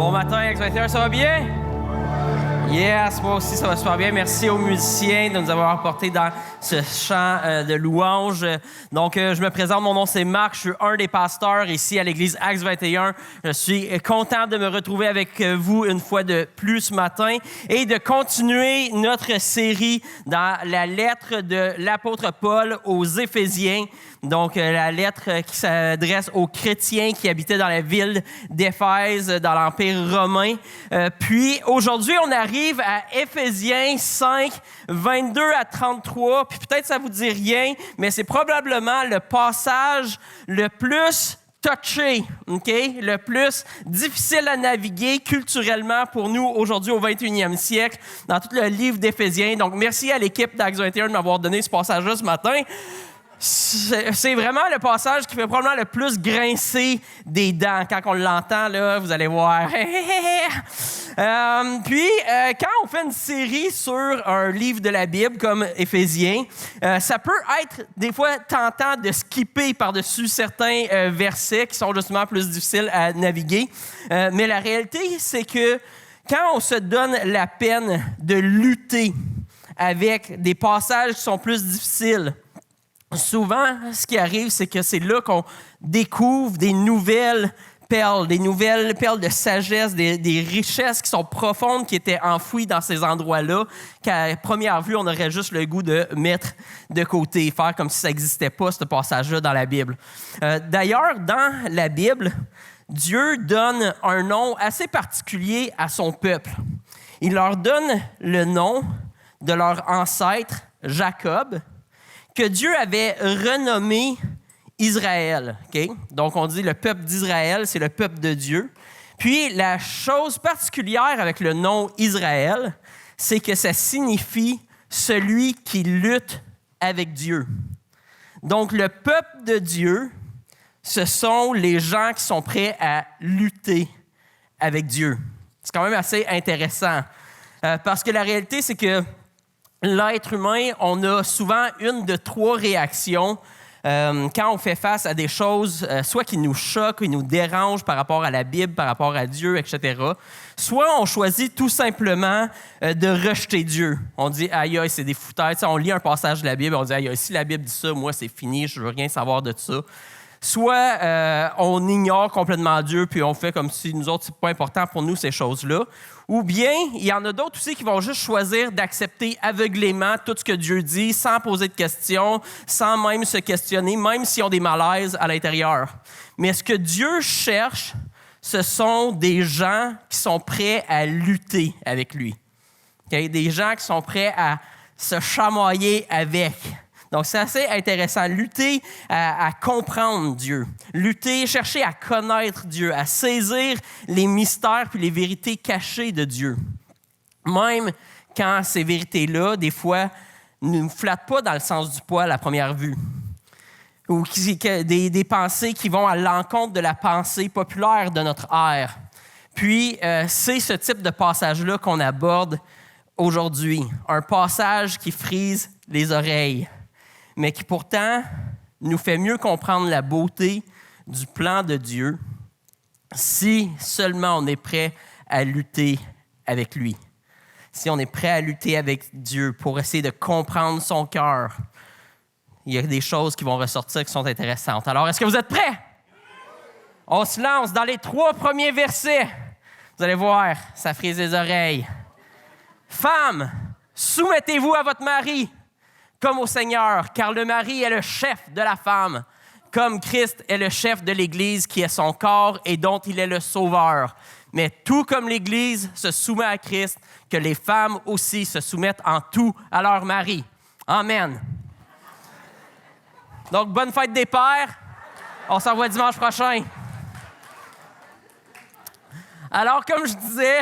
Bon matin, X21, ça va bien? Yes, moi aussi, ça va super bien. Merci aux musiciens de nous avoir apportés dans ce chant de louange. Donc, je me présente, mon nom c'est Marc, je suis un des pasteurs ici à l'église Acts 21. Je suis content de me retrouver avec vous une fois de plus ce matin et de continuer notre série dans la lettre de l'apôtre Paul aux Éphésiens. Donc, la lettre qui s'adresse aux chrétiens qui habitaient dans la ville d'Éphèse, dans l'Empire romain. Puis, aujourd'hui, on arrive à Éphésiens 5, 22 à 33. Puis peut-être ça vous dit rien, mais c'est probablement le passage le plus touché, OK? Le plus difficile à naviguer culturellement pour nous aujourd'hui au 21e siècle dans tout le livre d'Éphésiens. Donc, merci à l'équipe d'Acts 21 de m'avoir donné ce passage-là ce matin. C'est vraiment le passage qui fait probablement le plus grincer des dents. Quand on l'entend, là, vous allez voir. Quand on fait une série sur un livre de la Bible comme Éphésiens, ça peut être des fois tentant de skipper par-dessus certains versets qui sont justement plus difficiles à naviguer. Mais la réalité, c'est que quand on se donne la peine de lutter avec des passages qui sont plus difficiles, souvent, ce qui arrive, c'est que c'est là qu'on découvre des nouvelles perles de sagesse, des richesses qui sont profondes, qui étaient enfouies dans ces endroits-là, qu'à première vue, on aurait juste le goût de mettre de côté, faire comme si ça n'existait pas, ce passage-là, dans la Bible. D'ailleurs, dans la Bible, Dieu donne un nom assez particulier à son peuple. Il leur donne le nom de leur ancêtre, Jacob, que Dieu avait renommé Israël. Okay? Donc, on dit le peuple d'Israël, c'est le peuple de Dieu. Puis, la chose particulière avec le nom Israël, c'est que ça signifie celui qui lutte avec Dieu. Donc, le peuple de Dieu, ce sont les gens qui sont prêts à lutter avec Dieu. C'est quand même assez intéressant. Parce que la réalité, c'est que l'être humain, on a souvent une de trois réactions quand on fait face à des choses, soit qui nous choquent, qui nous dérangent par rapport à la Bible, par rapport à Dieu, etc. Soit on choisit tout simplement de rejeter Dieu. On dit « aïe, aïe, c'est des foutaises ». On lit un passage de la Bible, on dit « aïe, aïe, si la Bible dit ça, moi, c'est fini, je veux rien savoir de ça ». Soit on ignore complètement Dieu, puis on fait comme si nous autres, c'est pas important pour nous, ces choses-là. Ou bien, il y en a d'autres aussi qui vont juste choisir d'accepter aveuglément tout ce que Dieu dit, sans poser de questions, sans même se questionner, même s'ils ont des malaises à l'intérieur. Mais ce que Dieu cherche, ce sont des gens qui sont prêts à lutter avec lui. Okay? Des gens qui sont prêts à se chamoyer avec. Donc, c'est assez intéressant. Lutter à comprendre Dieu. Lutter, chercher à connaître Dieu, à saisir les mystères puis les vérités cachées de Dieu. Même quand ces vérités-là, des fois, ne nous flattent pas dans le sens du poil à première vue. Ou des pensées qui vont à l'encontre de la pensée populaire de notre ère. Puis, c'est ce type de passage-là qu'on aborde aujourd'hui. Un passage qui frise les oreilles, mais qui pourtant nous fait mieux comprendre la beauté du plan de Dieu si seulement on est prêt à lutter avec lui. Si on est prêt à lutter avec Dieu pour essayer de comprendre son cœur, il y a des choses qui vont ressortir qui sont intéressantes. Alors, est-ce que vous êtes prêts? On se lance dans les 3 premiers versets. Vous allez voir, ça frise les oreilles. Femmes, soumettez-vous à votre mari, comme au Seigneur, car le mari est le chef de la femme, comme Christ est le chef de l'Église qui est son corps et dont il est le sauveur. Mais tout comme l'Église se soumet à Christ, que les femmes aussi se soumettent en tout à leur mari. Amen. Donc, bonne fête des pères. On se revoit dimanche prochain. Alors, comme je disais,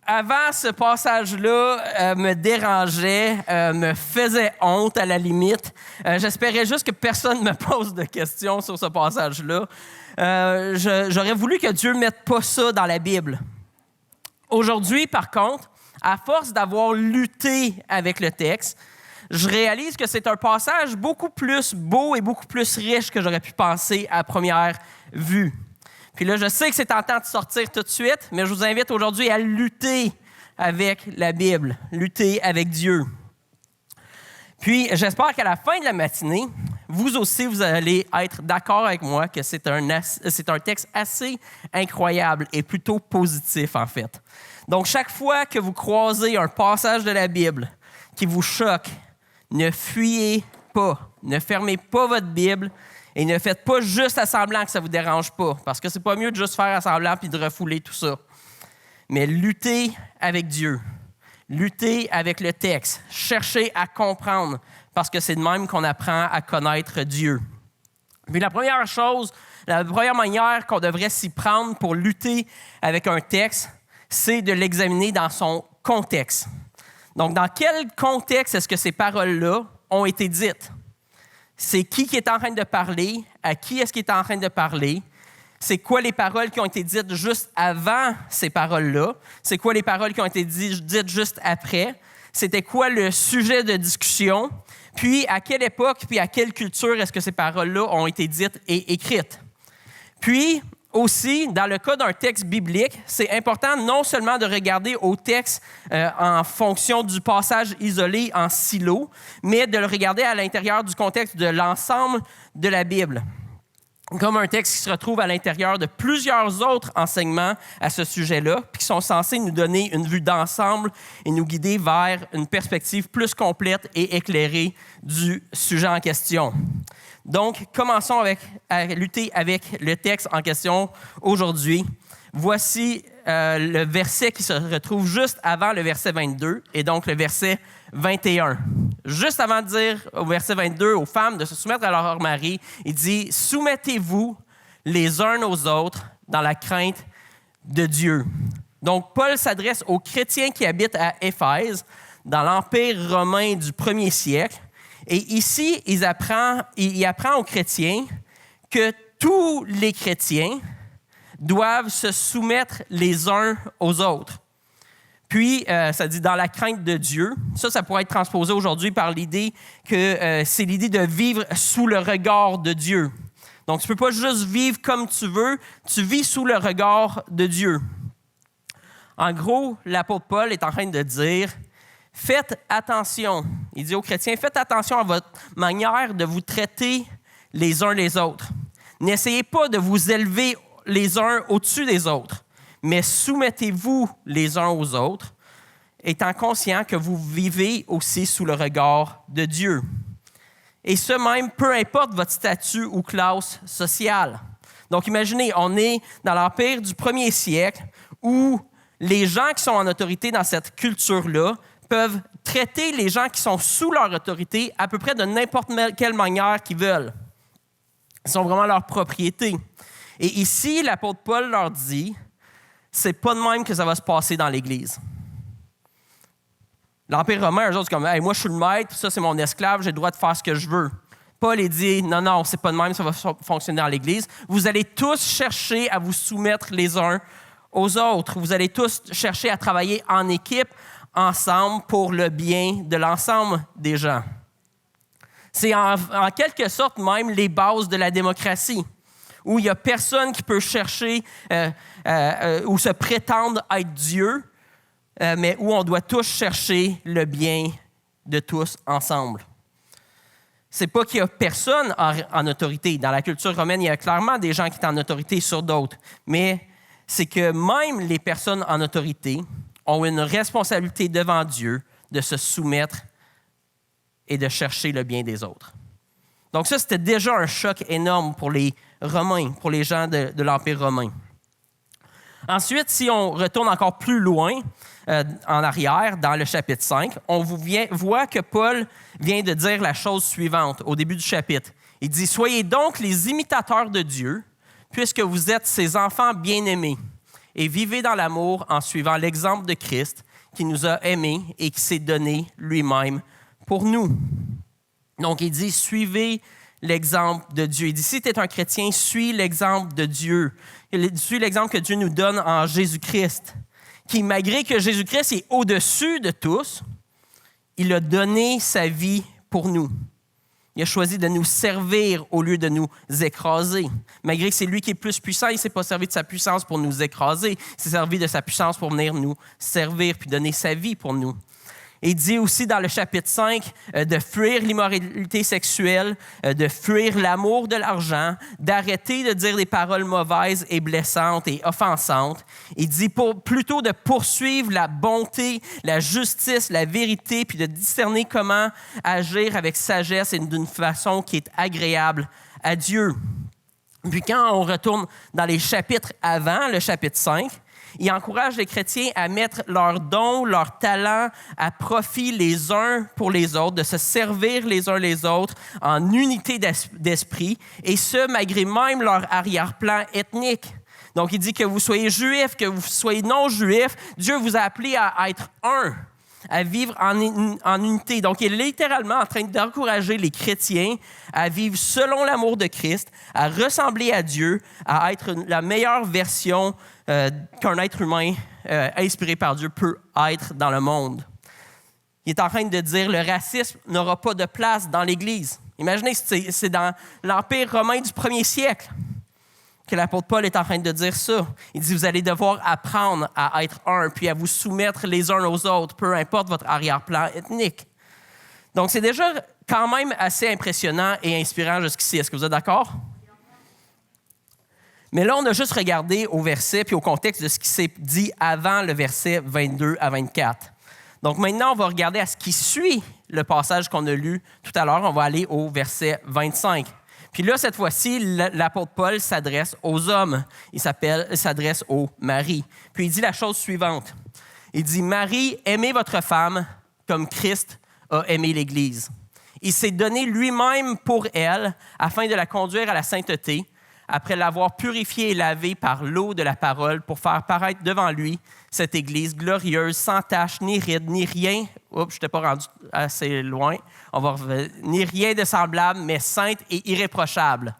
avant, ce passage-là me dérangeait, me faisait honte à la limite. J'espérais juste que personne ne me pose de questions sur ce passage-là. J'aurais voulu que Dieu ne mette pas ça dans la Bible. Aujourd'hui, par contre, à force d'avoir lutté avec le texte, je réalise que c'est un passage beaucoup plus beau et beaucoup plus riche que j'aurais pu penser à première vue. Puis là, je sais que c'est tentant de sortir tout de suite, mais je vous invite aujourd'hui à lutter avec la Bible, lutter avec Dieu. Puis, j'espère qu'à la fin de la matinée, vous aussi, vous allez être d'accord avec moi que c'est un texte assez incroyable et plutôt positif, en fait. Donc, chaque fois que vous croisez un passage de la Bible qui vous choque, ne fuyez pas, ne fermez pas votre Bible et ne faites pas juste à semblant que ça ne vous dérange pas, parce que c'est pas mieux de juste faire à semblant puis de refouler tout ça. Mais luttez avec Dieu. Luttez avec le texte. Cherchez à comprendre, parce que c'est de même qu'on apprend à connaître Dieu. Puis la première manière qu'on devrait s'y prendre pour lutter avec un texte, c'est de l'examiner dans son contexte. Donc, dans quel contexte est-ce que ces paroles-là ont été dites? C'est qui est en train de parler? À qui est-ce qu'il est en train de parler? C'est quoi les paroles qui ont été dites juste avant ces paroles-là? C'est quoi les paroles qui ont été dites juste après? C'était quoi le sujet de discussion? Puis, à quelle époque, puis à quelle culture est-ce que ces paroles-là ont été dites et écrites? Puis, aussi, dans le cas d'un texte biblique, c'est important non seulement de regarder au texte en fonction du passage isolé en silo, mais de le regarder à l'intérieur du contexte de l'ensemble de la Bible, comme un texte qui se retrouve à l'intérieur de plusieurs autres enseignements à ce sujet-là, puis qui sont censés nous donner une vue d'ensemble et nous guider vers une perspective plus complète et éclairée du sujet en question. Donc, commençons à lutter avec le texte en question aujourd'hui. Voici le verset qui se retrouve juste avant le verset 22, et donc le verset 21. Juste avant de dire au verset 22 aux femmes de se soumettre à leur mari, il dit « Soumettez-vous les uns aux autres dans la crainte de Dieu. » Donc, Paul s'adresse aux chrétiens qui habitent à Éphèse, dans l'Empire romain du 1er siècle. Et ici, il apprend aux chrétiens que tous les chrétiens doivent se soumettre les uns aux autres. Puis, ça dit dans la crainte de Dieu. Ça pourrait être transposé aujourd'hui par l'idée que c'est l'idée de vivre sous le regard de Dieu. Donc, tu ne peux pas juste vivre comme tu veux, tu vis sous le regard de Dieu. En gros, l'apôtre Paul est en train de dire, faites attention. Il dit aux chrétiens, faites attention à votre manière de vous traiter les uns les autres. N'essayez pas de vous élever les uns au-dessus des autres, mais soumettez-vous les uns aux autres, étant conscient que vous vivez aussi sous le regard de Dieu. Et ce même, peu importe votre statut ou classe sociale. Donc, imaginez, on est dans l'Empire du 1er siècle où les gens qui sont en autorité dans cette culture-là peuvent traiter les gens qui sont sous leur autorité à peu près de n'importe quelle manière qu'ils veulent. Ils sont vraiment leur propriété. Et ici, l'apôtre Paul leur dit, c'est pas de même que ça va se passer dans l'Église. L'Empire romain, eux autres, c'est comme, hey, moi, je suis le maître, ça, c'est mon esclave, j'ai le droit de faire ce que je veux. Paul, il dit, non, c'est pas de même, ça va fonctionner dans l'Église. Vous allez tous chercher à vous soumettre les uns aux autres. Vous allez tous chercher à travailler en équipe, ensemble, pour le bien de l'ensemble des gens. C'est en quelque sorte même les bases de la démocratie, où il n'y a personne qui peut chercher ou se prétendre être Dieu, mais où on doit tous chercher le bien de tous ensemble. C'est pas qu'il y a personne en autorité. Dans la culture romaine, il y a clairement des gens qui sont en autorité sur d'autres, mais c'est que même les personnes en autorité ont une responsabilité devant Dieu de se soumettre et de chercher le bien des autres. Donc ça, c'était déjà un choc énorme pour les Romains, pour les gens de l'Empire romain. Ensuite, si on retourne encore plus loin, en arrière, dans le chapitre 5, on voit que Paul vient de dire la chose suivante au début du chapitre. Il dit « Soyez donc les imitateurs de Dieu, puisque vous êtes ses enfants bien-aimés, et vivez dans l'amour en suivant l'exemple de Christ, qui nous a aimés et qui s'est donné lui-même pour nous. » Donc, il dit « Suivez l'exemple de Dieu. » Il dit « Si tu es un chrétien, suis l'exemple de Dieu. Suis l'exemple que Dieu nous donne en Jésus-Christ, qui, malgré que Jésus-Christ est au-dessus de tous, il a donné sa vie pour nous. Il a choisi de nous servir au lieu de nous écraser. Malgré que c'est lui qui est plus puissant, il ne s'est pas servi de sa puissance pour nous écraser. Il s'est servi de sa puissance pour venir nous servir puis donner sa vie pour nous. Et il dit aussi dans le chapitre 5 de fuir l'immoralité sexuelle, de fuir l'amour de l'argent, d'arrêter de dire des paroles mauvaises et blessantes et offensantes. Il dit plutôt de poursuivre la bonté, la justice, la vérité, puis de discerner comment agir avec sagesse et d'une façon qui est agréable à Dieu. Puis quand on retourne dans les chapitres avant, le chapitre 5, il encourage les chrétiens à mettre leurs dons, leurs talents à profit les uns pour les autres, de se servir les uns les autres en unité d'esprit, et ce, malgré même leur arrière-plan ethnique. Donc, il dit que vous soyez juifs, que vous soyez non-juifs, Dieu vous a appelés à être un, à vivre en unité. Donc, il est littéralement en train d'encourager les chrétiens à vivre selon l'amour de Christ, à ressembler à Dieu, à être la meilleure version qu'un être humain inspiré par Dieu peut être dans le monde. Il est en train de dire que le racisme n'aura pas de place dans l'Église. Imaginez, c'est dans l'Empire romain du 1er siècle que l'apôtre Paul est en train de dire ça. Il dit, vous allez devoir apprendre à être un, puis à vous soumettre les uns aux autres, peu importe votre arrière-plan ethnique. Donc, c'est déjà quand même assez impressionnant et inspirant jusqu'ici. Est-ce que vous êtes d'accord? Mais là, on a juste regardé au verset puis au contexte de ce qui s'est dit avant le verset 22 à 24. Donc maintenant, on va regarder à ce qui suit le passage qu'on a lu tout à l'heure. On va aller au verset 25. Puis là, cette fois-ci, l'apôtre Paul s'adresse aux hommes. Il s'adresse aux maris. Puis il dit la chose suivante. Il dit, « Marie, aimez votre femme comme Christ a aimé l'Église. Il s'est donné lui-même pour elle afin de la conduire à la sainteté, après l'avoir purifiée et lavée par l'eau de la parole pour faire paraître devant lui cette Église glorieuse, sans tache, ni ride, ni rien. Oups, je n'étais pas rendu assez loin. Ni rien de semblable, mais sainte et irréprochable. »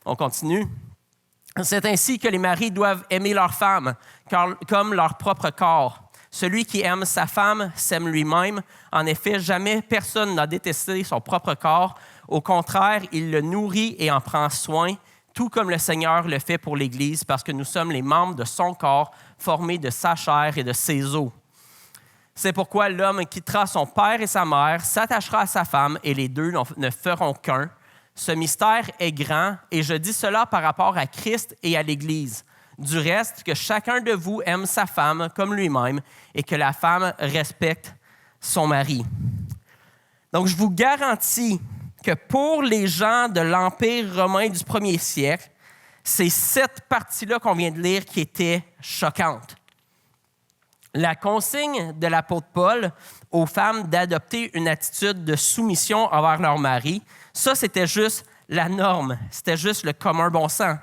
On continue. « C'est ainsi que les maris doivent aimer leur femme, comme leur propre corps. Celui qui aime sa femme s'aime lui-même. En effet, jamais personne n'a détesté son propre corps. Au contraire, il le nourrit et en prend soin, tout comme le Seigneur le fait pour l'Église, parce que nous sommes les membres de son corps, formés de sa chair et de ses os. C'est pourquoi l'homme quittera son père et sa mère, s'attachera à sa femme, et les deux ne feront qu'un. Ce mystère est grand, et je dis cela par rapport à Christ et à l'Église. Du reste, que chacun de vous aime sa femme comme lui-même, et que la femme respecte son mari. » Donc, je vous garantis que pour les gens de l'Empire romain du 1er siècle, c'est cette partie-là qu'on vient de lire qui était choquante. La consigne de l'apôtre Paul aux femmes d'adopter une attitude de soumission envers leur mari, ça, c'était juste la norme. C'était juste le commun bon sens.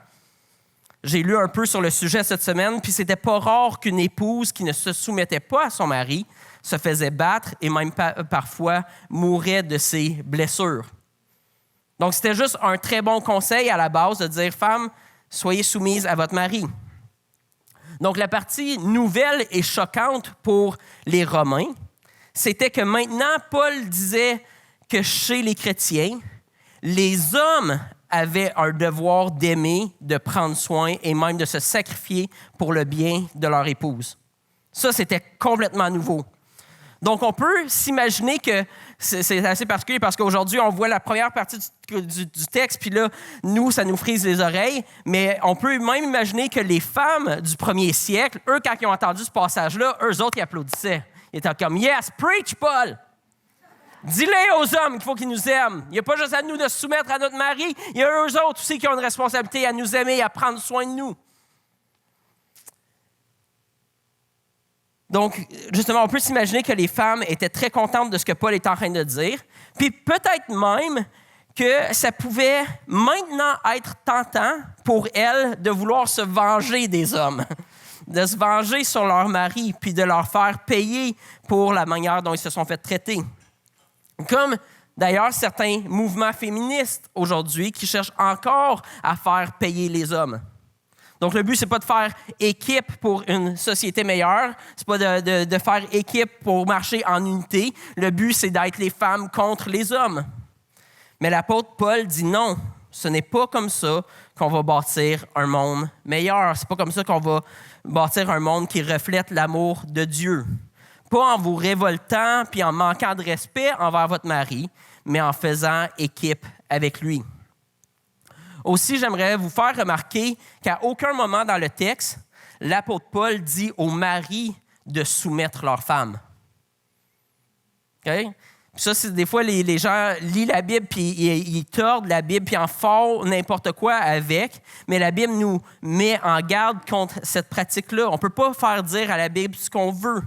J'ai lu un peu sur le sujet cette semaine, puis c'était pas rare qu'une épouse qui ne se soumettait pas à son mari se faisait battre et même parfois mourait de ses blessures. Donc, c'était juste un très bon conseil à la base de dire « Femme, soyez soumise à votre mari ». Donc, la partie nouvelle et choquante pour les Romains, c'était que maintenant, Paul disait que chez les chrétiens, les hommes avaient un devoir d'aimer, de prendre soin et même de se sacrifier pour le bien de leur épouse. Ça, c'était complètement nouveau. Donc, on peut s'imaginer que c'est assez particulier parce qu'aujourd'hui, on voit la première partie du texte, puis là, nous, ça nous frise les oreilles, mais on peut même imaginer que les femmes du 1er siècle, eux, quand ils ont entendu ce passage-là, eux autres, ils applaudissaient. Ils étaient comme « Yes, preach, Paul! Dis-le aux hommes qu'il faut qu'ils nous aiment. Il n'y a pas juste à nous de se soumettre à notre mari, il y a eux autres aussi qui ont une responsabilité à nous aimer et à prendre soin de nous. » Donc, justement, on peut s'imaginer que les femmes étaient très contentes de ce que Paul est en train de dire. Puis peut-être même que ça pouvait maintenant être tentant pour elles de vouloir se venger des hommes, de se venger sur leur mari, puis de leur faire payer pour la manière dont ils se sont fait traiter. Comme d'ailleurs certains mouvements féministes aujourd'hui qui cherchent encore à faire payer les hommes. Donc, le but, ce n'est pas de faire équipe pour une société meilleure. Ce n'est pas de faire équipe pour marcher en unité. Le but, c'est d'être les femmes contre les hommes. Mais l'apôtre Paul dit non, ce n'est pas comme ça qu'on va bâtir un monde meilleur. Ce n'est pas comme ça qu'on va bâtir un monde qui reflète l'amour de Dieu. Pas en vous révoltant puis en manquant de respect envers votre mari, mais en faisant équipe avec lui. Aussi, j'aimerais vous faire remarquer qu'à aucun moment dans le texte, l'apôtre Paul dit aux maris de soumettre leurs femmes. Okay? Ça, c'est des fois, les gens lisent la Bible, puis ils tordent la Bible, puis en font n'importe quoi avec. Mais la Bible nous met en garde contre cette pratique-là. On ne peut pas faire dire à la Bible ce qu'on veut.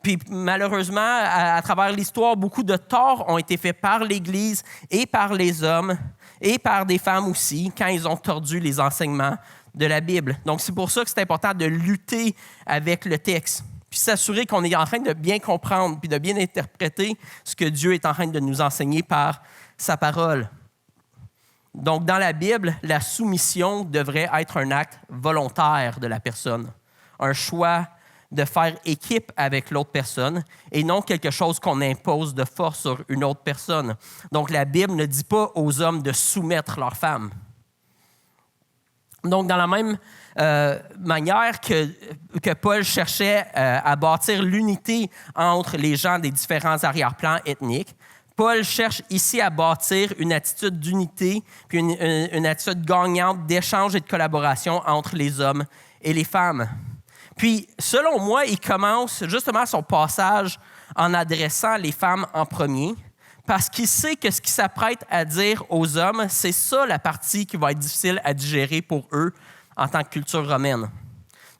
Puis malheureusement, à travers l'histoire, beaucoup de torts ont été faits par l'Église et par les hommes et par des femmes aussi, quand ils ont tordu les enseignements de la Bible. Donc, c'est pour ça que c'est important de lutter avec le texte. Puis s'assurer qu'on est en train de bien comprendre puis de bien interpréter ce que Dieu est en train de nous enseigner par sa parole. Donc, dans la Bible, la soumission devrait être un acte volontaire de la personne, un choix de faire équipe avec l'autre personne et non quelque chose qu'on impose de force sur une autre personne. Donc, la Bible ne dit pas aux hommes de soumettre leurs femmes. Donc, dans la même manière que Paul cherchait à bâtir l'unité entre les gens des différents arrière-plans ethniques, Paul cherche ici à bâtir une attitude d'unité puis une attitude gagnante d'échange et de collaboration entre les hommes et les femmes. Puis, selon moi, il commence justement son passage en adressant les femmes en premier, parce qu'il sait que ce qu'il s'apprête à dire aux hommes, c'est ça la partie qui va être difficile à digérer pour eux en tant que culture romaine.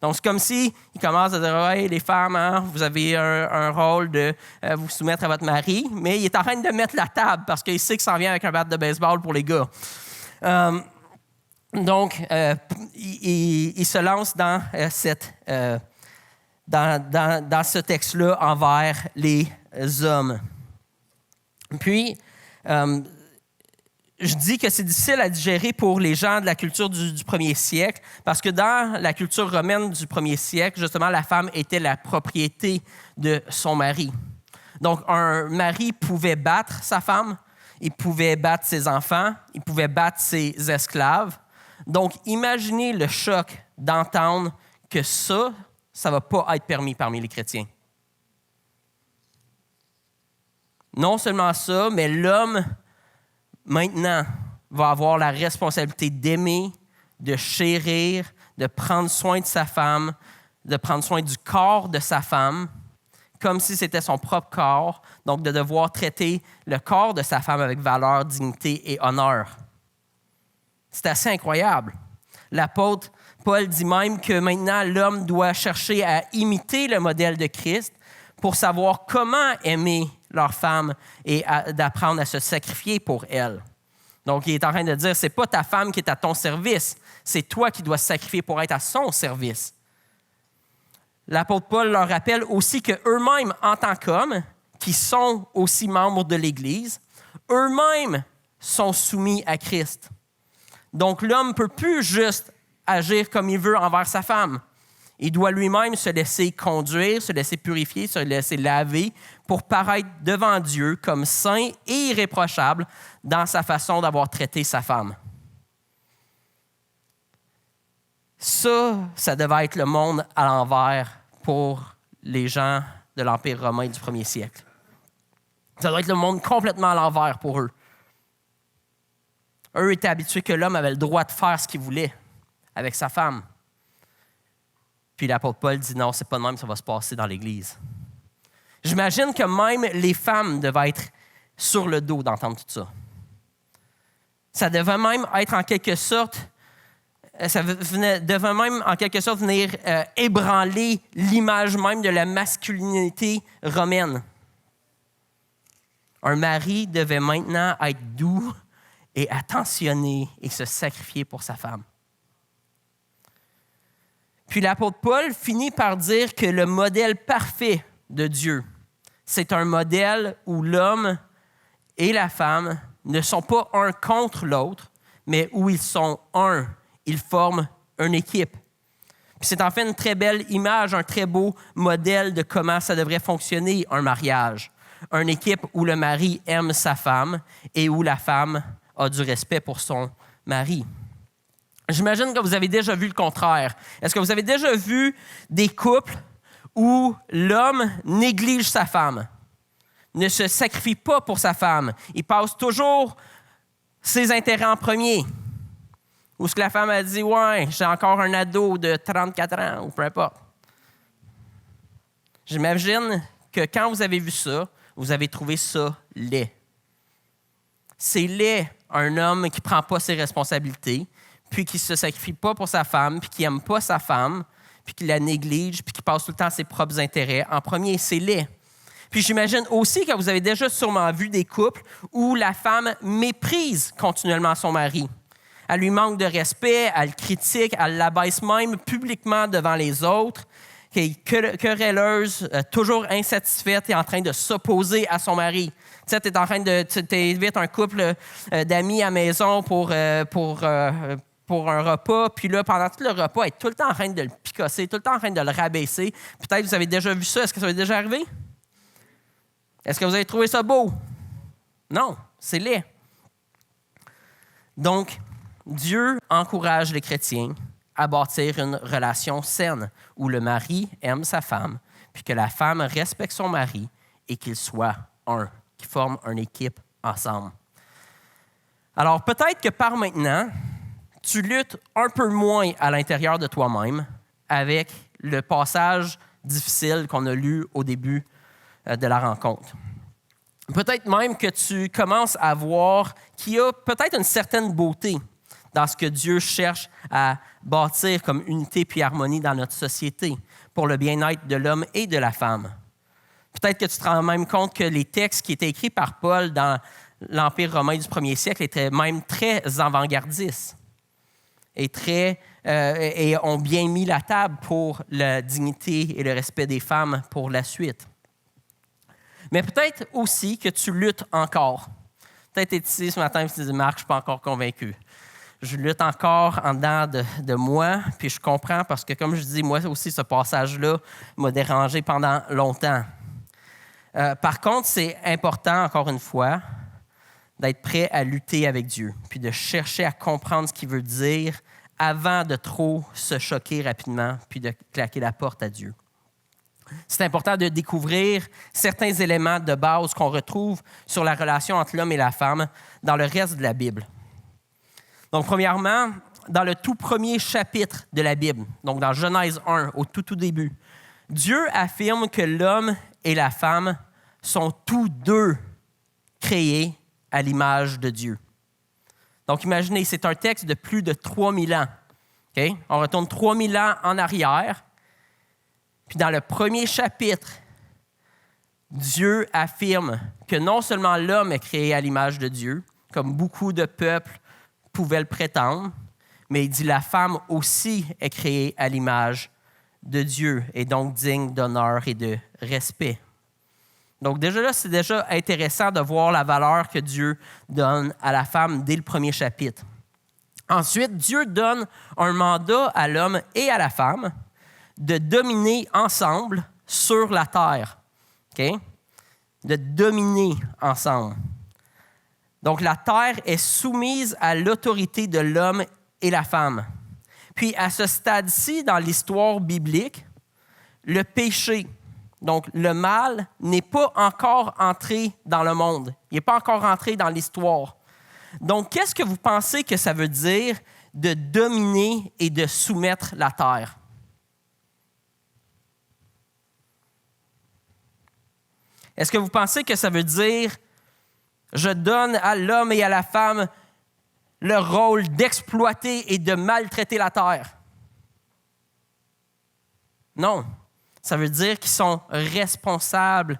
Donc, c'est comme s'il commence à dire « Hey, les femmes, hein, vous avez un rôle de vous soumettre à votre mari », mais il est en train de mettre la table parce qu'il sait que ça en vient avec un bat de baseball pour les gars. Donc, il se lance dans dans ce texte-là envers les hommes. Puis, je dis que c'est difficile à digérer pour les gens de la culture du premier siècle, parce que dans la culture romaine du premier siècle, justement, la femme était la propriété de son mari. Donc, un mari pouvait battre sa femme, il pouvait battre ses enfants, il pouvait battre ses esclaves. Donc, imaginez le choc d'entendre que ça ne va pas être permis parmi les chrétiens. Non seulement ça, mais l'homme, maintenant, va avoir la responsabilité d'aimer, de chérir, de prendre soin de sa femme, de prendre soin du corps de sa femme, comme si c'était son propre corps, donc de devoir traiter le corps de sa femme avec valeur, dignité et honneur. C'est assez incroyable. L'apôtre Paul dit même que maintenant, l'homme doit chercher à imiter le modèle de Christ pour savoir comment aimer leur femme et d'apprendre à se sacrifier pour elle. Donc, il est en train de dire, c'est pas ta femme qui est à ton service, c'est toi qui dois se sacrifier pour être à son service. L'apôtre Paul leur rappelle aussi qu'eux-mêmes, en tant qu'hommes, qui sont aussi membres de l'Église, eux-mêmes sont soumis à Christ. Donc, l'homme ne peut plus juste agir comme il veut envers sa femme. Il doit lui-même se laisser conduire, se laisser purifier, se laisser laver pour paraître devant Dieu comme saint et irréprochable dans sa façon d'avoir traité sa femme. Ça devait être le monde à l'envers pour les gens de l'Empire romain du premier siècle. Ça doit être le monde complètement à l'envers pour eux. Eux étaient habitués que l'homme avait le droit de faire ce qu'il voulait avec sa femme. Puis l'apôtre Paul dit non, c'est pas de même que ça va se passer dans l'Église. J'imagine que même les femmes devaient être sur le dos d'entendre tout ça. Ça devait même être en quelque sorte, devait même en quelque sorte venir ébranler l'image même de la masculinité romaine. Un mari devait maintenant être doux et attentionné et se sacrifier pour sa femme. Puis l'apôtre Paul finit par dire que le modèle parfait de Dieu, c'est un modèle où l'homme et la femme ne sont pas un contre l'autre, mais où ils sont un. Ils forment une équipe. Puis c'est en fait une très belle image, un très beau modèle de comment ça devrait fonctionner un mariage. une équipe où le mari aime sa femme et où la femme a du respect pour son mari. J'imagine que vous avez déjà vu le contraire. Est-ce que vous avez déjà vu des couples où l'homme néglige sa femme, ne se sacrifie pas pour sa femme, il passe toujours ses intérêts en premier? Ou ce que la femme a dit, « Ouais, j'ai encore un ado de 34 ans » ou peu importe. J'imagine que quand vous avez vu ça, vous avez trouvé ça laid. C'est laid un homme qui ne prend pas ses responsabilités, puis qui ne se sacrifie pas pour sa femme, puis qui n'aime pas sa femme, puis qui la néglige, puis qui passe tout le temps ses propres intérêts. En premier, c'est laid. Puis j'imagine aussi que vous avez déjà sûrement vu des couples où la femme méprise continuellement son mari. Elle lui manque de respect, elle le critique, elle l'abaisse même publiquement devant les autres, qui est querelleuse, toujours insatisfaite et en train de s'opposer à son mari. Tu sais, tu es en train de... Tu invites un couple d'amis à la maison pour un repas, puis là, pendant tout le repas, elle est tout le temps en train de le picosser, tout le temps en train de le rabaisser. Peut-être que vous avez déjà vu ça. Est-ce que ça vous est déjà arrivé? Est-ce que vous avez trouvé ça beau? Non, c'est laid. Donc, Dieu encourage les chrétiens à bâtir une relation saine où le mari aime sa femme, puis que la femme respecte son mari et qu'ils soient un, qu'ils forment une équipe ensemble. Alors, peut-être que par maintenant, tu luttes un peu moins à l'intérieur de toi-même avec le passage difficile qu'on a lu au début de la rencontre. Peut-être même que tu commences à voir qu'il y a peut-être une certaine beauté dans ce que Dieu cherche à bâtir comme unité puis harmonie dans notre société pour le bien-être de l'homme et de la femme. Peut-être que tu te rends même compte que les textes qui étaient écrits par Paul dans l'Empire romain du 1er siècle étaient même très avant-gardistes et ont bien mis la table pour la dignité et le respect des femmes pour la suite. Mais peut-être aussi que tu luttes encore. Peut-être que tu es ici ce matin et tu te dis « Marc, je ne suis pas encore convaincu. » Je lutte encore en dedans de moi, puis je comprends parce que, comme je dis, moi aussi, ce passage-là m'a dérangé pendant longtemps. Par contre, c'est important, encore une fois, d'être prêt à lutter avec Dieu, puis de chercher à comprendre ce qu'il veut dire avant de trop se choquer rapidement, puis de claquer la porte à Dieu. C'est important de découvrir certains éléments de base qu'on retrouve sur la relation entre l'homme et la femme dans le reste de la Bible. Donc, premièrement, dans le tout premier chapitre de la Bible, donc dans Genèse 1, au tout début, Dieu affirme que l'homme et la femme sont tous deux créés à l'image de Dieu. Donc, imaginez, c'est un texte de plus de 3000 ans. Okay? On retourne 3000 ans en arrière. Puis dans le premier chapitre, Dieu affirme que non seulement l'homme est créé à l'image de Dieu, comme beaucoup de peuples pouvaient le prétendre, mais il dit la femme aussi est créée à l'image de Dieu et donc digne d'honneur et de respect. Donc déjà là, c'est déjà intéressant de voir la valeur que Dieu donne à la femme dès le premier chapitre. Ensuite, Dieu donne un mandat à l'homme et à la femme de dominer ensemble sur la terre. Okay? De dominer ensemble. Donc, la terre est soumise à l'autorité de l'homme et la femme. Puis, à ce stade-ci, dans l'histoire biblique, le péché, donc le mal, n'est pas encore entré dans le monde. Il n'est pas encore entré dans l'histoire. Donc, qu'est-ce que vous pensez que ça veut dire de dominer et de soumettre la terre? Est-ce que vous pensez que ça veut dire je donne à l'homme et à la femme le rôle d'exploiter et de maltraiter la terre? Non. Ça veut dire qu'ils sont responsables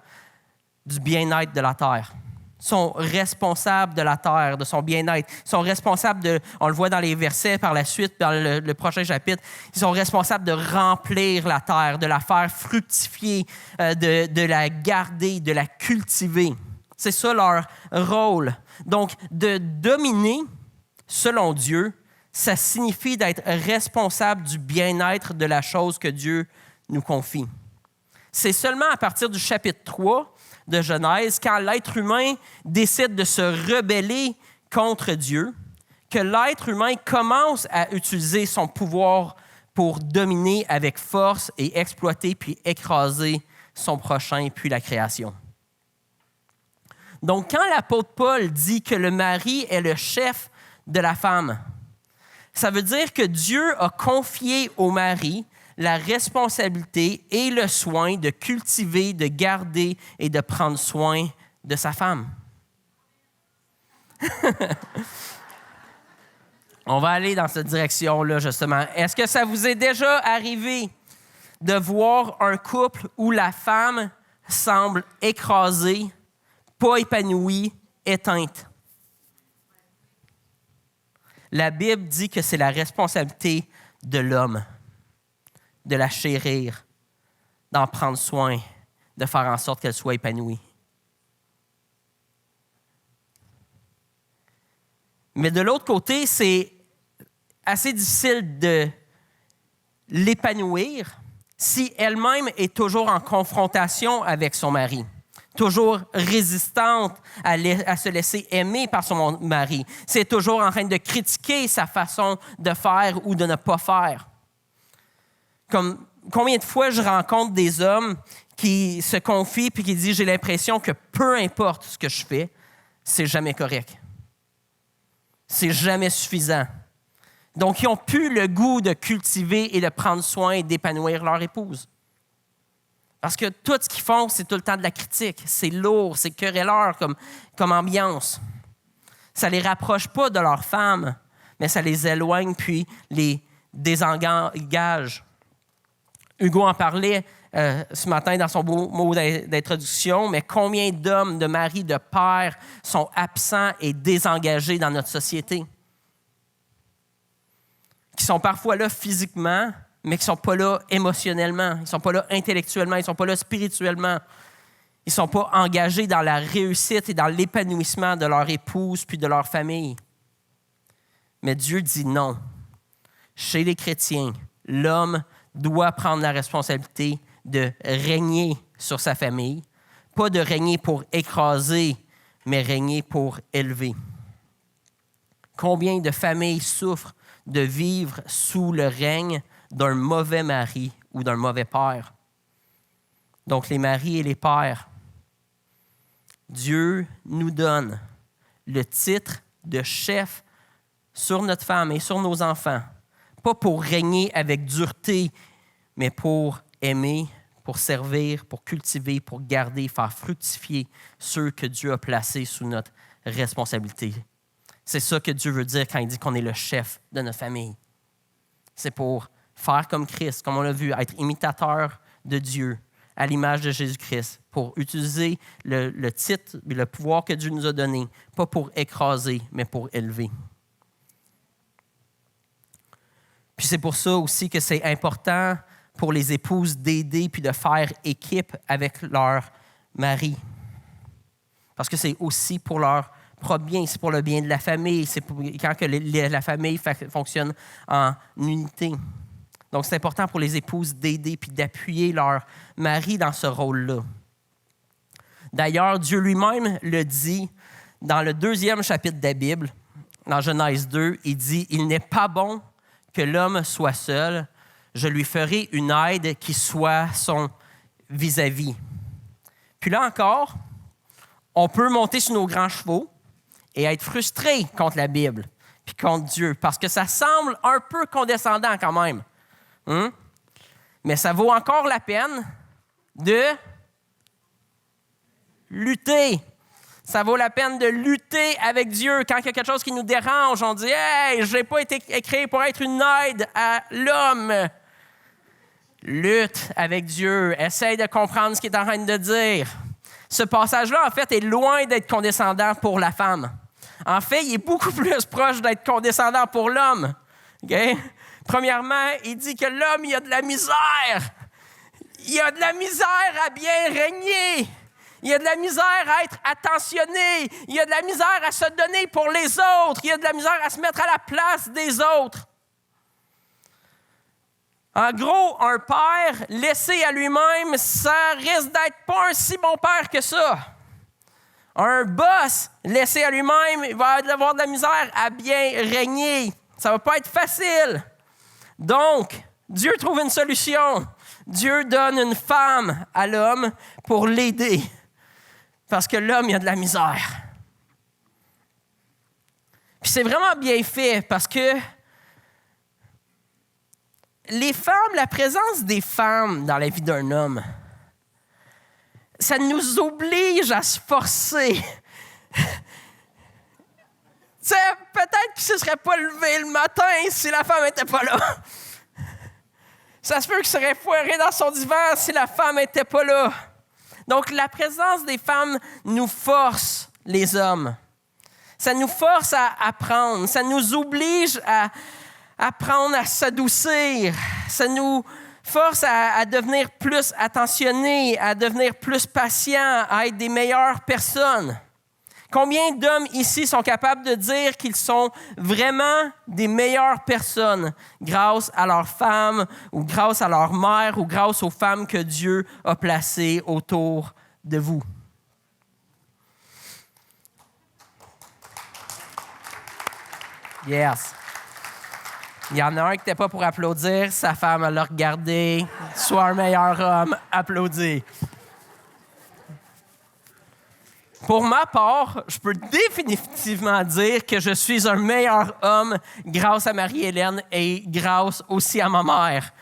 du bien-être de la terre. Ils sont responsables de la terre, de son bien-être. Ils sont responsables de, on le voit dans les versets par la suite, dans le prochain chapitre, ils sont responsables de remplir la terre, de la faire fructifier, de la garder, de la cultiver. C'est ça leur rôle. Donc, de dominer, selon Dieu, ça signifie d'être responsable du bien-être de la chose que Dieu nous confie. c'est seulement à partir du chapitre 3 de Genèse, quand l'être humain décide de se rebeller contre Dieu, que l'être humain commence à utiliser son pouvoir pour dominer avec force et exploiter puis écraser son prochain puis la création. Donc, quand l'apôtre Paul dit que le mari est le chef de la femme, ça veut dire que Dieu a confié au mari la responsabilité et le soin de cultiver, de garder et de prendre soin de sa femme. On va aller dans cette direction-là, justement. Est-ce que ça vous est déjà arrivé de voir un couple où la femme semble écrasée, pas épanouie, éteinte? La Bible dit que c'est la responsabilité de l'homme de la chérir, d'en prendre soin, de faire en sorte qu'elle soit épanouie. Mais de l'autre côté, c'est assez difficile de l'épanouir si elle-même est toujours en confrontation avec son mari, toujours résistante à se laisser aimer par son mari. C'est toujours en train de critiquer sa façon de faire ou de ne pas faire. Comme combien de fois je rencontre des hommes qui se confient puis qui disent « J'ai l'impression que peu importe ce que je fais, c'est jamais correct. C'est jamais suffisant. » Donc, ils n'ont plus le goût de cultiver et de prendre soin et d'épanouir leur épouse. Parce que tout ce qu'ils font, c'est tout le temps de la critique. C'est lourd, c'est querelleur comme ambiance. Ça ne les rapproche pas de leur femme, mais ça les éloigne puis les désengage. Hugo en parlait ce matin dans son beau mot d'introduction, mais combien d'hommes, de maris, de pères sont absents et désengagés dans notre société? Qui sont parfois là physiquement, mais qui ne sont pas là émotionnellement, ils ne sont pas là intellectuellement, ils ne sont pas là spirituellement. Ils ne sont pas engagés dans la réussite et dans l'épanouissement de leur épouse puis de leur famille. Mais Dieu dit non. Chez les chrétiens, l'homme doit prendre la responsabilité de régner sur sa famille, pas de régner pour écraser, mais régner pour élever. Combien de familles souffrent de vivre sous le règne d'un mauvais mari ou d'un mauvais père? Donc, les maris et les pères, Dieu nous donne le titre de chef sur notre femme et sur nos enfants, pas pour régner avec dureté, mais pour aimer, pour servir, pour cultiver, pour garder, faire fructifier ceux que Dieu a placés sous notre responsabilité. C'est ça que Dieu veut dire quand il dit qu'on est le chef de notre famille. C'est pour faire comme Christ, comme on l'a vu, être imitateur de Dieu, à l'image de Jésus-Christ, pour utiliser le titre et le pouvoir que Dieu nous a donné, pas pour écraser, mais pour élever. Puis c'est pour ça aussi que c'est important pour les épouses d'aider puis de faire équipe avec leur mari. Parce que c'est aussi pour leur propre bien, c'est pour le bien de la famille, c'est quand que la famille fonctionne en unité. Donc c'est important pour les épouses d'aider puis d'appuyer leur mari dans ce rôle-là. D'ailleurs, Dieu lui-même le dit dans le 2e chapitre de la Bible, dans Genèse 2, il dit « Il n'est pas bon que l'homme soit seul, je lui ferai une aide qui soit son vis-à-vis. » Puis là encore, on peut monter sur nos grands chevaux et être frustré contre la Bible puis contre Dieu, parce que ça semble un peu condescendant quand même. Mais ça vaut encore la peine de lutter. Ça vaut la peine de lutter avec Dieu. Quand il y a quelque chose qui nous dérange, on dit « Hey, je n'ai pas été créé pour être une aide à l'homme. » Lutte avec Dieu. Essaye de comprendre ce qu'il est en train de dire. Ce passage-là, en fait, est loin d'être condescendant pour la femme. En fait, il est beaucoup plus proche d'être condescendant pour l'homme. Okay? Premièrement, il dit que l'homme, il a de la misère. Il a de la misère à bien régner. Il y a de la misère à être attentionné. Il y a de la misère à se donner pour les autres. Il y a de la misère à se mettre à la place des autres. En gros, un père laissé à lui-même, ça risque d'être pas un si bon père que ça. Un boss laissé à lui-même, il va avoir de la misère à bien régner. Ça va pas être facile. Donc, Dieu trouve une solution. Dieu donne une femme à l'homme pour l'aider. Parce que l'homme, il a de la misère. Puis c'est vraiment bien fait parce que les femmes, la présence des femmes dans la vie d'un homme, ça nous oblige à se forcer. Peut-être qu'il ne se serait pas levé le matin si la femme n'était pas là. Ça se peut qu'il serait foiré dans son divan si la femme n'était pas là. Donc, la présence des femmes nous force, les hommes. Ça nous force à apprendre. Ça nous oblige à apprendre à s'adoucir. Ça nous force à devenir plus attentionnés, à devenir plus patients, à être des meilleures personnes. Combien d'hommes ici sont capables de dire qu'ils sont vraiment des meilleures personnes grâce à leurs femmes ou grâce à leur mère ou grâce aux femmes que Dieu a placées autour de vous? Yes. Il y en a un qui n'était pas pour applaudir, sa femme l'a regardé. Sois un meilleur homme, applaudis. Pour ma part, je peux définitivement dire que je suis un meilleur homme grâce à Marie-Hélène et grâce aussi à ma mère.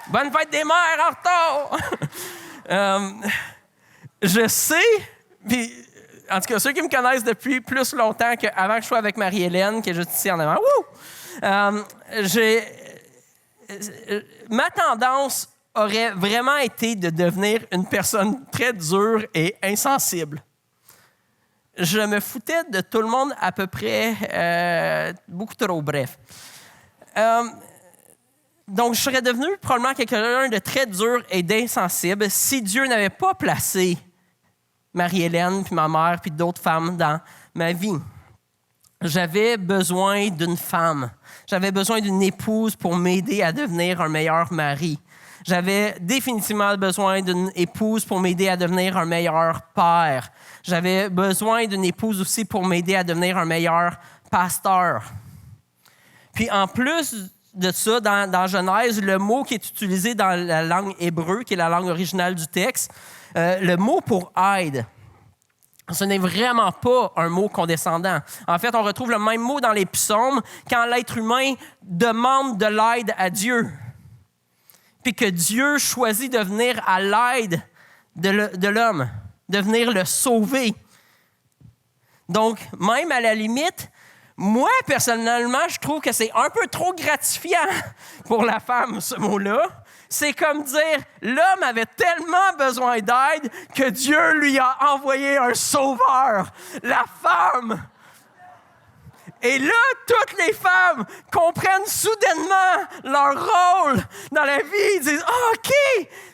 Bonne fête des mères en retard! Je sais, puis en tout cas, ceux qui me connaissent depuis plus longtemps qu'avant que je sois avec Marie-Hélène, qui est juste ici en avant, ma tendance aurait vraiment été de devenir une personne très dure et insensible. Je me foutais de tout le monde à peu près, beaucoup trop, bref. Donc, je serais devenu probablement quelqu'un de très dur et d'insensible si Dieu n'avait pas placé Marie-Hélène, puis ma mère, puis d'autres femmes dans ma vie. J'avais besoin d'une femme. J'avais besoin d'une épouse pour m'aider à devenir un meilleur mari. J'avais définitivement besoin d'une épouse pour m'aider à devenir un meilleur père. J'avais besoin d'une épouse aussi pour m'aider à devenir un meilleur pasteur. Puis en plus de ça, dans Genèse, le mot qui est utilisé dans la langue hébreu, qui est la langue originale du texte, le mot pour aide, ce n'est vraiment pas un mot condescendant. En fait, on retrouve le même mot dans les psaumes quand l'être humain demande de l'aide à Dieu. Puis que Dieu choisit de venir à l'aide de l'homme, de venir le sauver. Donc, même à la limite, moi, personnellement, je trouve que c'est un peu trop gratifiant pour la femme, ce mot-là. C'est comme dire, l'homme avait tellement besoin d'aide que Dieu lui a envoyé un sauveur, la femme. Et là, toutes les femmes comprennent soudainement leur rôle dans la vie. Ils disent, « OK,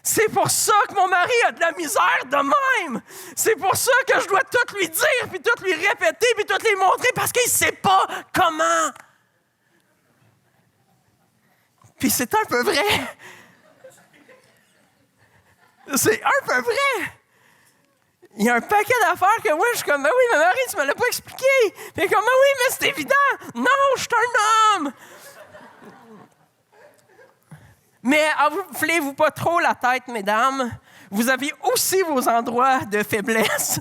c'est pour ça que mon mari a de la misère de même. C'est pour ça que je dois tout lui dire, puis tout lui répéter, puis tout lui montrer, parce qu'il ne sait pas comment. » Puis c'est un peu vrai. C'est un peu vrai. Il y a un paquet d'affaires que moi, je suis comme, ben oui, mais Marie, tu me l'as pas expliqué. Puis comme, ben oui, mais c'est évident. Non, je suis un homme. Mais enflez-vous pas trop la tête, mesdames. Vous avez aussi vos endroits de faiblesse.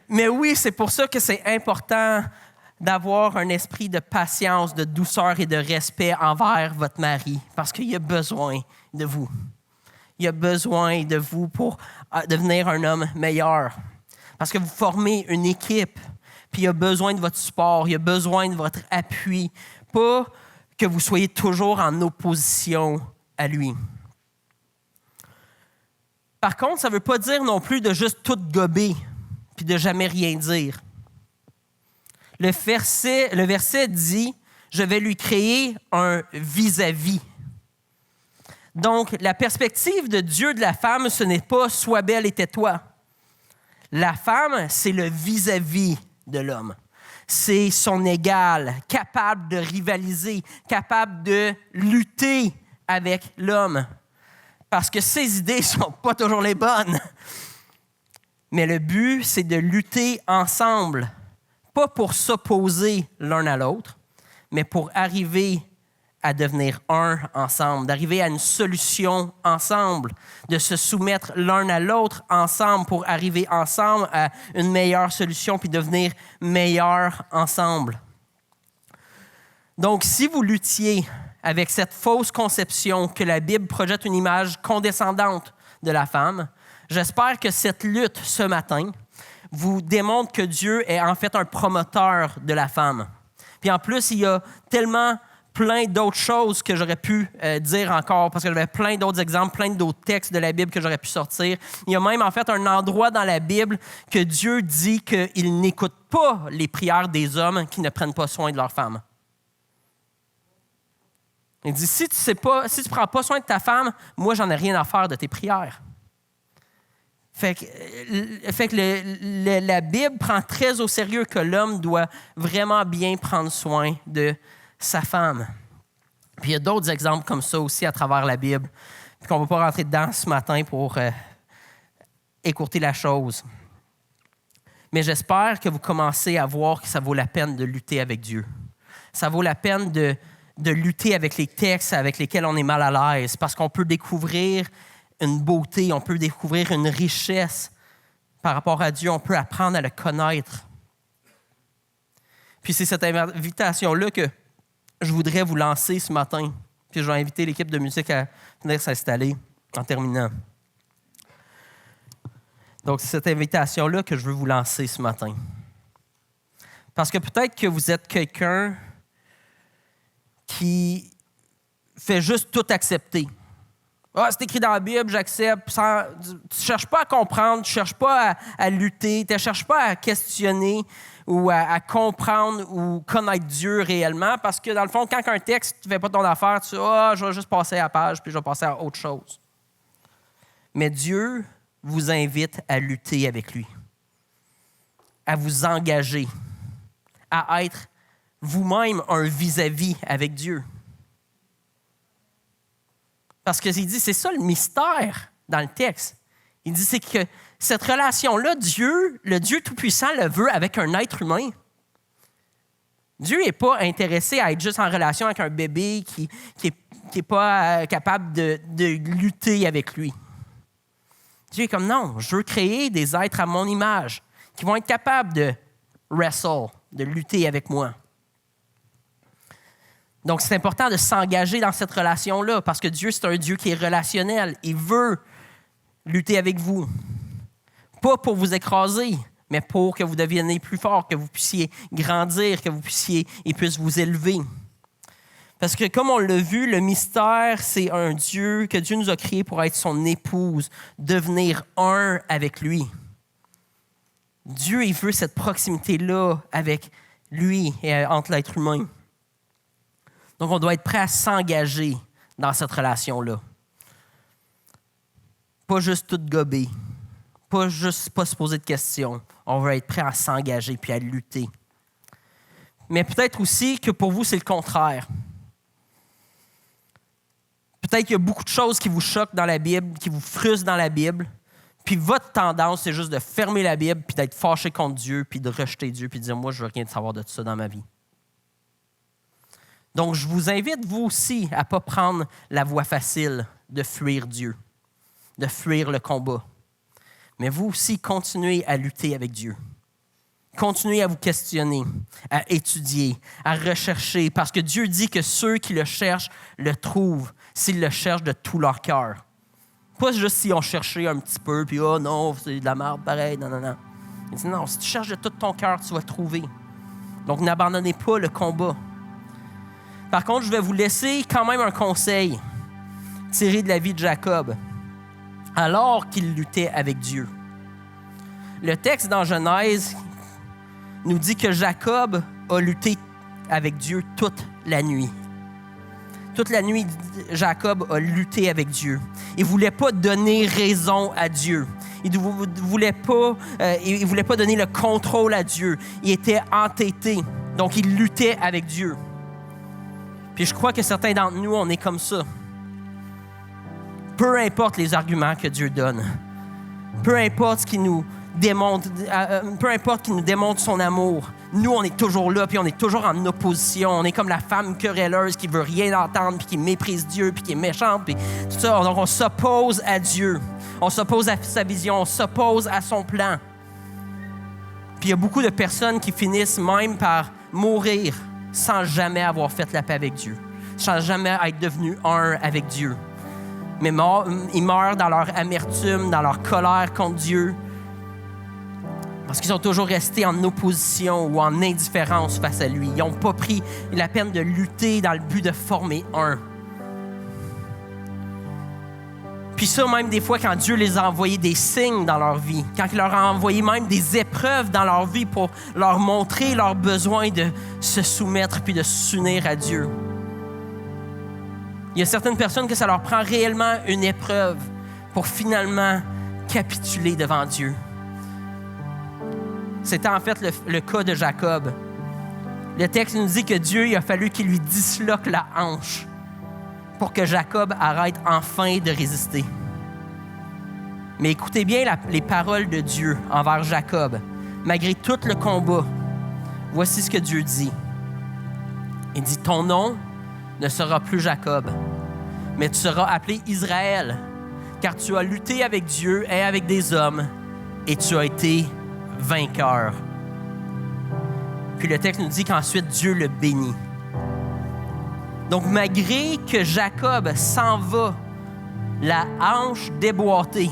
Mais oui, c'est pour ça que c'est important d'avoir un esprit de patience, de douceur et de respect envers votre mari, parce qu'il a besoin de vous. Il a besoin de vous pour devenir un homme meilleur. Parce que vous formez une équipe, puis il a besoin de votre support, il a besoin de votre appui, pas que vous soyez toujours en opposition à lui. Par contre, ça ne veut pas dire non plus de juste tout gober, puis de jamais rien dire. Le verset dit « Je vais lui créer un vis-à-vis ». Donc, la perspective de Dieu de la femme, ce n'est pas « sois belle et tais-toi ». La femme, c'est le vis-à-vis de l'homme. c'est son égal, capable de rivaliser, capable de lutter avec l'homme. Parce que ses idées ne sont pas toujours les bonnes. Mais le but, c'est de lutter ensemble, pas pour s'opposer l'un à l'autre, mais pour arriver à devenir un ensemble, d'arriver à une solution ensemble, de se soumettre l'un à l'autre ensemble pour arriver ensemble à une meilleure solution puis devenir meilleurs ensemble. Donc, si vous luttiez avec cette fausse conception que la Bible projette une image condescendante de la femme, j'espère que cette lutte ce matin vous démontre que Dieu est en fait un promoteur de la femme. Puis en plus, il y a tellement plein d'autres choses que j'aurais pu dire encore, parce que j'avais plein d'autres exemples, plein d'autres textes de la Bible que j'aurais pu sortir. Il y a même en fait un endroit dans la Bible que Dieu dit qu'il n'écoute pas les prières des hommes qui ne prennent pas soin de leurs femmes. Il dit, si tu ne prends pas soin de ta femme, moi, j'en ai rien à faire de tes prières. Fait que la Bible prend très au sérieux que l'homme doit vraiment bien prendre soin de sa femme. Puis il y a d'autres exemples comme ça aussi à travers la Bible, puis qu'on ne va pas rentrer dedans ce matin pour écourter la chose. Mais j'espère que vous commencez à voir que ça vaut la peine de lutter avec Dieu. Ça vaut la peine de lutter avec les textes avec lesquels on est mal à l'aise, parce qu'on peut découvrir une beauté, on peut découvrir une richesse par rapport à Dieu, on peut apprendre à le connaître. Puis c'est cette invitation-là que je voudrais vous lancer ce matin. Puis je vais inviter l'équipe de musique à venir s'installer en terminant. Donc c'est cette invitation-là que je veux vous lancer ce matin. Parce que peut-être que vous êtes quelqu'un qui fait juste tout accepter. Ah, c'est écrit dans la Bible, j'accepte. Tu ne cherches pas à comprendre, tu ne cherches pas à lutter, tu ne cherches pas à questionner ou à comprendre ou connaître Dieu réellement. Parce que dans le fond, quand un texte ne fait pas ton affaire, tu dis « je vais juste passer à la page puis je vais passer à autre chose. » Mais Dieu vous invite à lutter avec lui, à vous engager, à être vous-même un vis-à-vis avec Dieu. Parce qu'il dit, c'est ça le mystère dans le texte. Il dit, c'est que cette relation-là, Dieu, le Dieu Tout-Puissant, le veut avec un être humain. Dieu n'est pas intéressé à être juste en relation avec un bébé qui n'est pas capable de lutter avec lui. Dieu est comme, non, je veux créer des êtres à mon image qui vont être capables de wrestle, de lutter avec moi. Donc, c'est important de s'engager dans cette relation-là parce que Dieu, c'est un Dieu qui est relationnel. Il veut lutter avec vous. Pas pour vous écraser, mais pour que vous deveniez plus fort, que vous puissiez grandir, que vous puissiez, il puisse vous élever. Parce que comme on l'a vu, le mystère, c'est un Dieu que Dieu nous a créé pour être son épouse, devenir un avec lui. Dieu, il veut cette proximité-là avec lui et entre l'être humain. Donc, on doit être prêt à s'engager dans cette relation-là. Pas juste tout gober. Pas se poser de questions. On va être prêt à s'engager puis à lutter. Mais peut-être aussi que pour vous, c'est le contraire. Peut-être qu'il y a beaucoup de choses qui vous choquent dans la Bible, qui vous frustrent dans la Bible. Puis votre tendance, c'est juste de fermer la Bible puis d'être fâché contre Dieu puis de rejeter Dieu puis de dire « Moi, je veux rien savoir de tout ça dans ma vie. » Donc, je vous invite, vous aussi, à ne pas prendre la voie facile de fuir Dieu, de fuir le combat. Mais vous aussi, continuez à lutter avec Dieu. Continuez à vous questionner, à étudier, à rechercher, parce que Dieu dit que ceux qui le cherchent le trouvent s'ils le cherchent de tout leur cœur. Pas juste si on cherchait un petit peu, puis « Oh non, c'est de la merde, pareil, non. » Il dit « Non, si tu cherches de tout ton cœur, tu vas trouver. » Donc, n'abandonnez pas le combat. Par contre, je vais vous laisser quand même un conseil tiré de la vie de Jacob, alors qu'il luttait avec Dieu. Le texte dans Genèse nous dit que Jacob a lutté avec Dieu toute la nuit. Toute la nuit, Jacob a lutté avec Dieu. Il ne voulait pas donner raison à Dieu. Il ne voulait pas donner le contrôle à Dieu. Il était entêté. Donc, il luttait avec Dieu. Puis je crois que certains d'entre nous, on est comme ça. Peu importe les arguments que Dieu donne, peu importe ce qu'il nous démontre, peu importe qu'il nous démontre son amour, nous, on est toujours là, puis on est toujours en opposition. On est comme la femme querelleuse qui veut rien entendre, puis qui méprise Dieu, puis qui est méchante, puis tout ça. Donc, on s'oppose à Dieu. On s'oppose à sa vision, on s'oppose à son plan. Puis il y a beaucoup de personnes qui finissent même par mourir sans jamais avoir fait la paix avec Dieu, sans jamais être devenus un avec Dieu. Mais ils meurent dans leur amertume, dans leur colère contre Dieu, parce qu'ils sont toujours restés en opposition ou en indifférence face à lui. Ils n'ont pas pris la peine de lutter dans le but de former un. Puis ça, même des fois, quand Dieu les a envoyés des signes dans leur vie, quand il leur a envoyé même des épreuves dans leur vie pour leur montrer leur besoin de se soumettre puis de s'unir à Dieu. Il y a certaines personnes que ça leur prend réellement une épreuve pour finalement capituler devant Dieu. C'était en fait le cas de Jacob. Le texte nous dit que Dieu, il a fallu qu'il lui disloque la hanche pour que Jacob arrête enfin de résister. Mais écoutez bien les paroles de Dieu envers Jacob. Malgré tout le combat, voici ce que Dieu dit. Il dit, « Ton nom ne sera plus Jacob, mais tu seras appelé Israël, car tu as lutté avec Dieu et avec des hommes, et tu as été vainqueur. » Puis le texte nous dit qu'ensuite Dieu le bénit. Donc malgré que Jacob s'en va, la hanche déboîtée,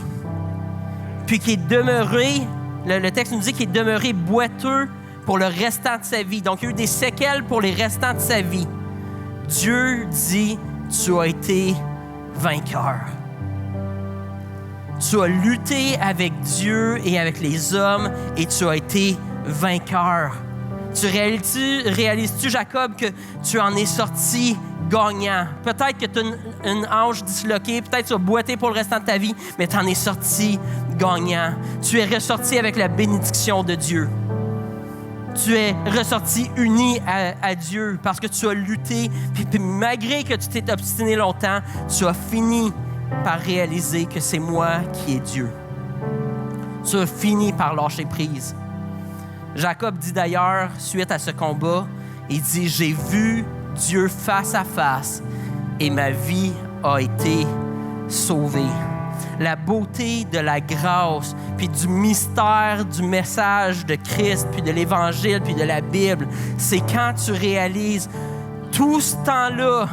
puis qu'il est demeuré, le texte nous dit qu'il est demeuré boiteux pour le restant de sa vie. Donc il y a eu des séquelles pour les restants de sa vie. Dieu dit, tu as été vainqueur. Tu as lutté avec Dieu et avec les hommes et tu as été vainqueur. Réalises-tu, Jacob, que tu en es sorti gagnant? Peut-être que tu as une hanche disloquée, peut-être que tu as boité pour le restant de ta vie, mais tu en es sorti gagnant. Tu es ressorti avec la bénédiction de Dieu. Tu es ressorti uni à Dieu parce que tu as lutté, puis malgré que tu t'es obstiné longtemps, tu as fini par réaliser que c'est moi qui est Dieu. Tu as fini par lâcher prise. Jacob dit d'ailleurs, suite à ce combat, il dit « J'ai vu Dieu face à face et ma vie a été sauvée. » La beauté de la grâce, puis du mystère du message de Christ, puis de l'Évangile, puis de la Bible, c'est quand tu réalises tout ce temps-là,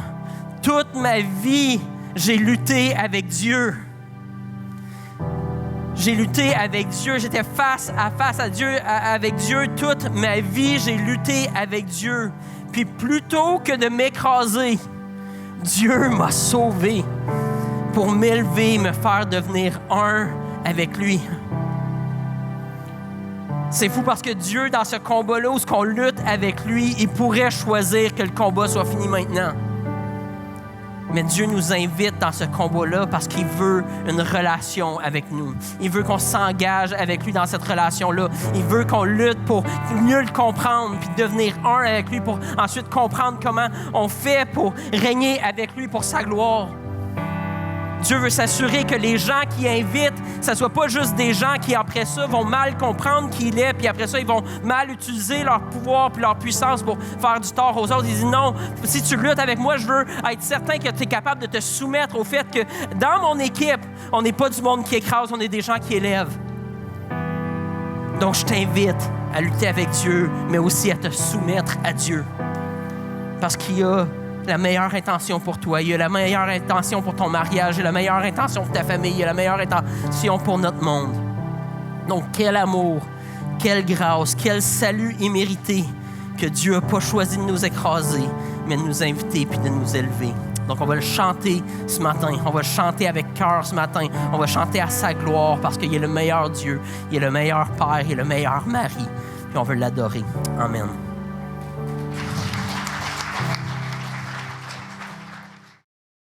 toute ma vie, j'ai lutté avec Dieu. J'ai lutté avec Dieu, j'étais face à Dieu, avec Dieu toute ma vie, j'ai lutté avec Dieu. Puis plutôt que de m'écraser, Dieu m'a sauvé pour m'élever, me faire devenir un avec lui. C'est fou parce que Dieu, dans ce combat-là où on lutte avec lui, il pourrait choisir que le combat soit fini maintenant. Mais Dieu nous invite dans ce combat-là parce qu'il veut une relation avec nous. Il veut qu'on s'engage avec lui dans cette relation-là. Il veut qu'on lutte pour mieux le comprendre puis devenir un avec lui pour ensuite comprendre comment on fait pour régner avec lui pour sa gloire. Dieu veut s'assurer que les gens qu'il invite, ça ne soit pas juste des gens qui, après ça, vont mal comprendre qui il est, puis après ça, ils vont mal utiliser leur pouvoir puis leur puissance pour faire du tort aux autres. Il dit non, si tu luttes avec moi, je veux être certain que tu es capable de te soumettre au fait que dans mon équipe, on n'est pas du monde qui écrase, on est des gens qui élèvent. Donc, je t'invite à lutter avec Dieu, mais aussi à te soumettre à Dieu. Parce qu'il y a la meilleure intention pour toi, il y a la meilleure intention pour ton mariage, il y a la meilleure intention pour ta famille, il y a la meilleure intention pour notre monde. Donc, quel amour, quelle grâce, quel salut immérité que Dieu n'a pas choisi de nous écraser, mais de nous inviter puis de nous élever. Donc, on va le chanter ce matin. On va le chanter avec cœur ce matin. On va chanter à sa gloire parce qu'il est le meilleur Dieu, il est le meilleur Père, il est le meilleur mari. Puis on veut l'adorer. Amen.